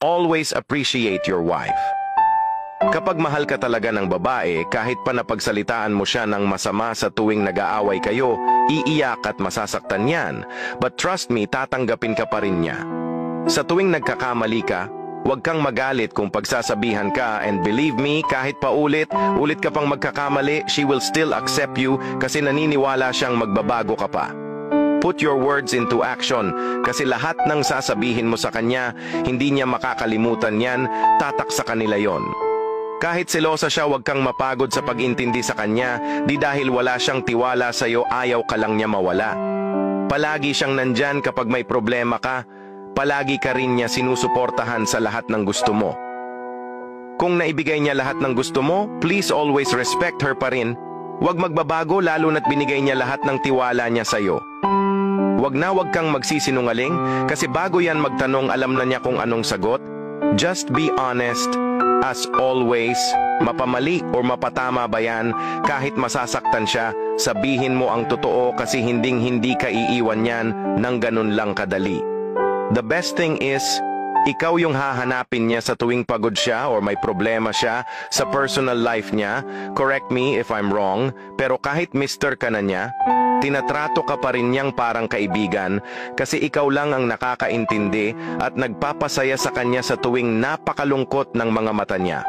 Always appreciate your wife. Kapag mahal ka talaga ng babae, kahit pa napagsalitaan mo siya ng masama sa tuwing nag-aaway kayo, iiyak at masasaktan yan. But trust me, tatanggapin ka pa rin niya. Sa tuwing nagkakamali ka, huwag kang magalit kung pagsasabihan ka, and believe me, kahit pa ulit ka pang magkakamali, she will still accept you kasi naniniwala siyang magbabago ka pa. Put your words into action kasi lahat ng sasabihin mo sa kanya, hindi niya makakalimutan yan, tatak sa kanila yon. Kahit selosa siya, huwag kang mapagod sa pag-intindi sa kanya, di dahil wala siyang tiwala sa'yo, ayaw ka lang niya mawala. Palagi siyang nandyan kapag may problema ka, palagi ka rin niya sinusuportahan sa lahat ng gusto mo. Kung naibigay niya lahat ng gusto mo, please always respect her pa rin. Huwag magbabago lalo na't binigay niya lahat ng tiwala niya sa'yo. Huwag kang magsisinungaling kasi bago yan magtanong alam na niya kung anong sagot. Just be honest. As always, mapamali o mapatama ba yan, kahit masasaktan siya, sabihin mo ang totoo kasi hindi ka iiwan yan ng ganun lang kadali. The best thing is, ikaw yung hahanapin niya sa tuwing pagod siya or may problema siya sa personal life niya. Correct me if I'm wrong, pero kahit mister ka na niya, tinatrato ka pa rin niyang parang kaibigan kasi ikaw lang ang nakakaintindi at nagpapasaya sa kanya sa tuwing napakalungkot ng mga mata niya.